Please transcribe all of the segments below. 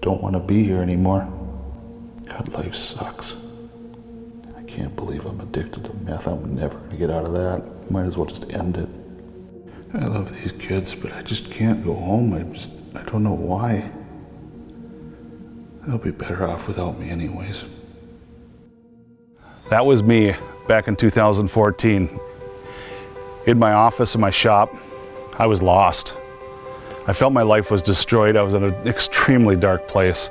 don't want to be here anymore. God, life sucks. I can't believe I'm addicted to meth. I'm never going to get out of that. Might as well just end it. I love these kids, but I just can't go home. I don't know why. They'll be better off without me anyways. That was me back in 2014. In my office, in my shop, I was lost. I felt my life was destroyed. I was in an extremely dark place.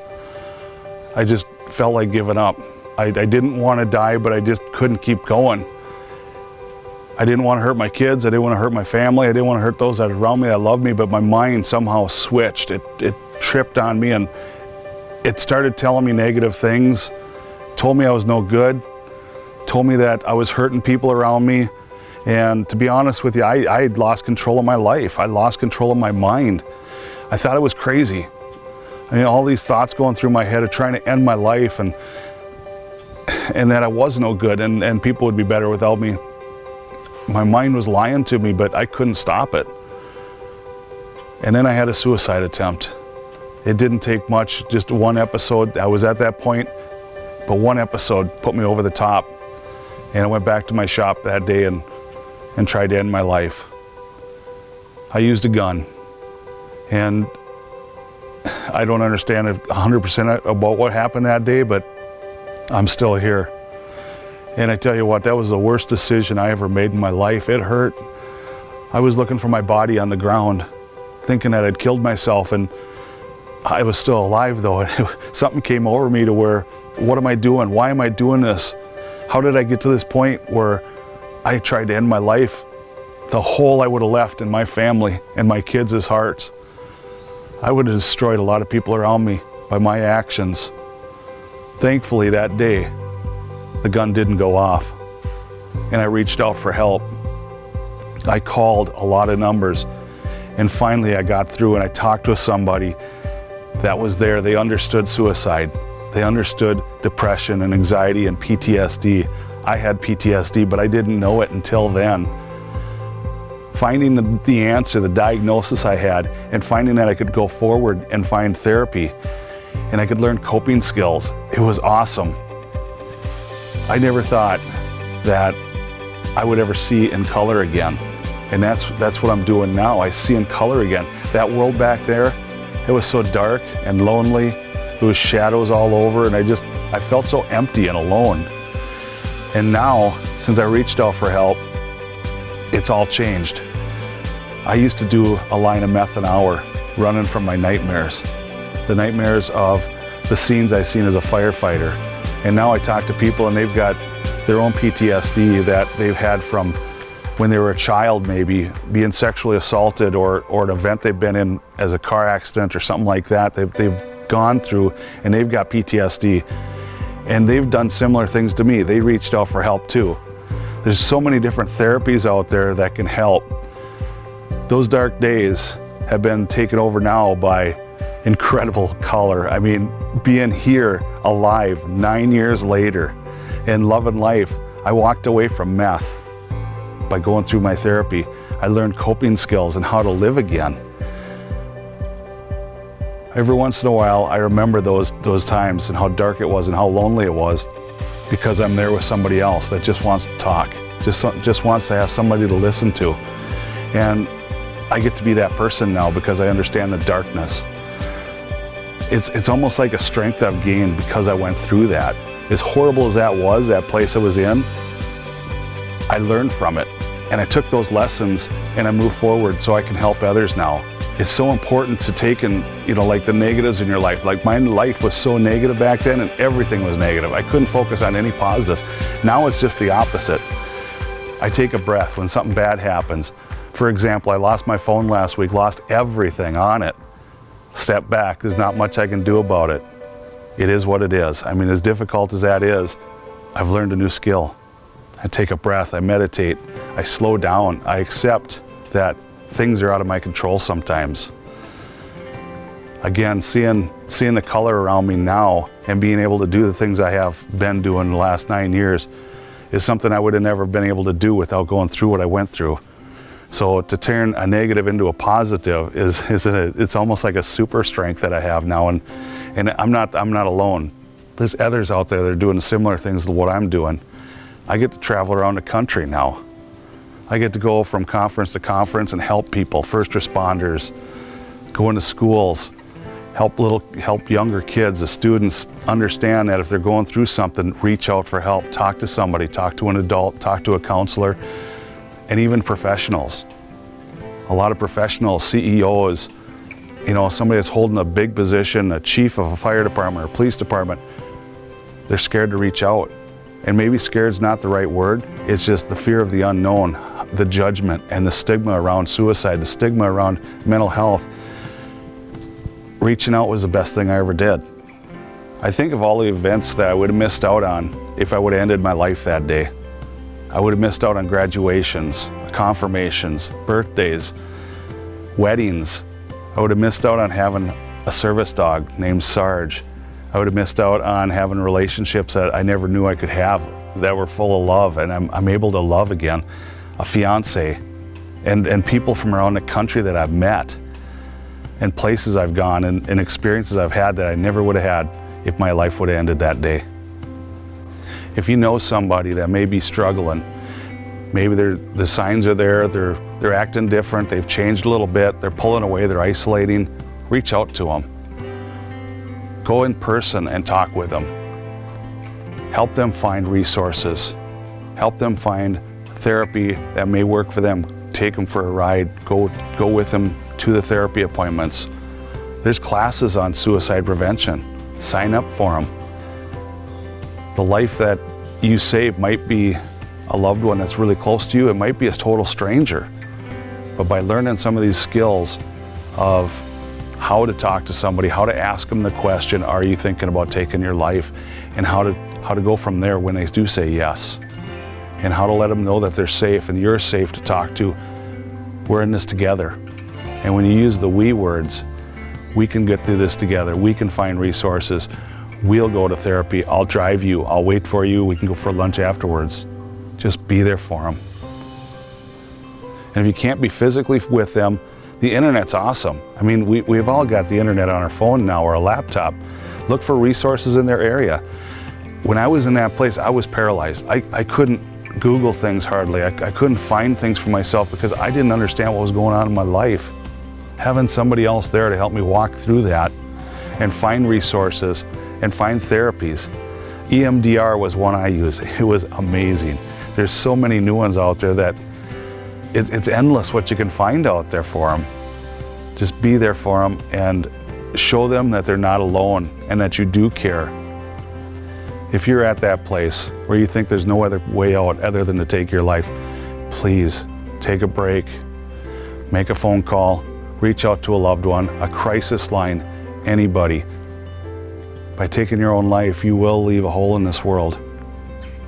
I just felt like giving up. I didn't want to die, but I just couldn't keep going. I didn't want to hurt my kids. I didn't want to hurt my family. I didn't want to hurt those that are around me that loved me, but my mind somehow switched. It tripped on me, and it started telling me negative things, told me I was no good, told me that I was hurting people around me. And to be honest with you, I had lost control of my life. I lost control of my mind. I thought I was crazy. I mean, all these thoughts going through my head of trying to end my life and that I was no good and people would be better without me. My mind was lying to me, but I couldn't stop it. And then I had a suicide attempt. It didn't take much, just one episode. I was at that point, but one episode put me over the top. And I went back to my shop that day and tried to end my life. I used a gun, and I don't understand 100% about what happened that day, but I'm still here. And I tell you what, that was the worst decision I ever made in my life. It hurt. I was looking for my body on the ground, thinking that I'd killed myself, and I was still alive though. And something came over me to where, what am I doing? Why am I doing this? How did I get to this point where I tried to end my life? The hole I would have left in my family and my kids' hearts. I would have destroyed a lot of people around me by my actions. Thankfully that day, the gun didn't go off, and I reached out for help. I called a lot of numbers, and finally I got through and I talked with somebody that was there. They understood suicide. They understood depression and anxiety and PTSD. I had PTSD, but I didn't know it until then. Finding the answer, the diagnosis I had, and finding that I could go forward and find therapy, and I could learn coping skills. It was awesome. I never thought that I would ever see in color again. And that's what I'm doing now. I see in color again. That world back there, it was so dark and lonely. There was shadows all over, and I felt so empty and alone. And now, since I reached out for help, it's all changed. I used to do a line of meth an hour, running from my nightmares. The nightmares of the scenes I seen as a firefighter. And now I talk to people and they've got their own PTSD that they've had from when they were a child, maybe being sexually assaulted or an event they've been in as a car accident or something like that. They've gone through and they've got PTSD. And they've done similar things to me. They reached out for help too. There's so many different therapies out there that can help. Those dark days have been taken over now by incredible color. I mean, being here alive 9 years later and loving life, I walked away from meth by going through my therapy. I learned coping skills and how to live again. Every once in a while, I remember those times and how dark it was and how lonely it was, because I'm there with somebody else that just wants to talk, just wants to have somebody to listen to. And I get to be that person now because I understand the darkness. It's almost like a strength I've gained because I went through that. As horrible as that was, that place I was in, I learned from it. And I took those lessons and I moved forward so I can help others now. It's so important to take in, like the negatives in your life. Like my life was so negative back then and everything was negative. I couldn't focus on any positives. Now it's just the opposite. I take a breath when something bad happens. For example, I lost my phone last week, lost everything on it. Step back, there's not much I can do about it. It is what it is. I mean, as difficult as that is, I've learned a new skill. I take a breath, I meditate, I slow down, I accept that things are out of my control sometimes. Again, seeing the color around me now and being able to do the things I have been doing the last 9 years is something I would have never been able to do without going through what I went through. So to turn a negative into a positive it's almost like a super strength that I have now, and And I'm not alone. There's others out there that are doing similar things to what I'm doing. I get to travel around the country now. I get to go from conference to conference and help people, first responders, go into schools, help younger kids, the students understand that if they're going through something, reach out for help, talk to somebody, talk to an adult, talk to a counselor, and even professionals. A lot of professionals, CEOs, somebody that's holding a big position, a chief of a fire department or police department, they're scared to reach out. And maybe scared's not the right word, it's just the fear of the unknown, the judgment and the stigma around suicide, the stigma around mental health. Reaching out was the best thing I ever did. I think of all the events that I would have missed out on if I would have ended my life that day. I would have missed out on graduations, confirmations, birthdays, weddings. I would have missed out on having a service dog named Sarge. I would have missed out on having relationships that I never knew I could have that were full of love, and I'm able to love again. A fiance, and people from around the country that I've met, and places I've gone, and experiences I've had that I never would have had if my life would have ended that day. If you know somebody that may be struggling, maybe the signs are there, they're acting different, they've changed a little bit, they're pulling away, they're isolating, reach out to them. Go in person and talk with them. Help them find resources. Help them find therapy that may work for them. Take them for a ride, go with them to the therapy appointments. There's classes on suicide prevention. Sign up for them. The life that you save might be a loved one that's really close to you. It might be a total stranger. But by learning some of these skills of how to talk to somebody, how to ask them the question, are you thinking about taking your life? And how to go from there when they do say yes. And how to let them know that they're safe and you're safe to talk to. We're in this together. And when you use the we words, we can get through this together. We can find resources. We'll go to therapy. I'll drive you. I'll wait for you. We can go for lunch afterwards. Just be there for them. And if you can't be physically with them, the internet's awesome. I mean, we've all got the internet on our phone now or a laptop. Look for resources in their area. When I was in that place, I was paralyzed. I couldn't Google things hardly. I couldn't find things for myself because I didn't understand what was going on in my life. Having somebody else there to help me walk through that and find resources and find therapies. EMDR was one I used. It was amazing. There's so many new ones out there that it's endless what you can find out there for them. Just be there for them and show them that they're not alone and that you do care. If you're at that place where you think there's no other way out other than to take your life, please take a break, make a phone call, reach out to a loved one, a crisis line, anybody. By taking your own life, you will leave a hole in this world.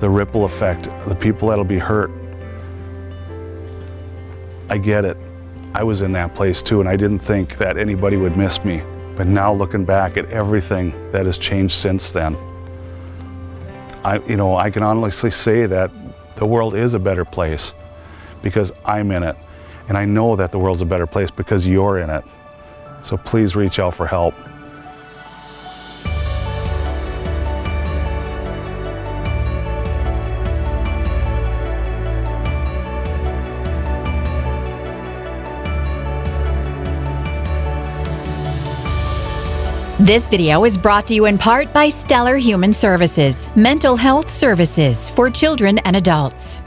The ripple effect, the people that'll be hurt. I get it. I was in that place too, and I didn't think that anybody would miss me. But now looking back at everything that has changed since then, I can honestly say that the world is a better place because I'm in it. And I know that the world's a better place because you're in it. So please reach out for help. This video is brought to you in part by Stellar Human Services, mental health services for children and adults.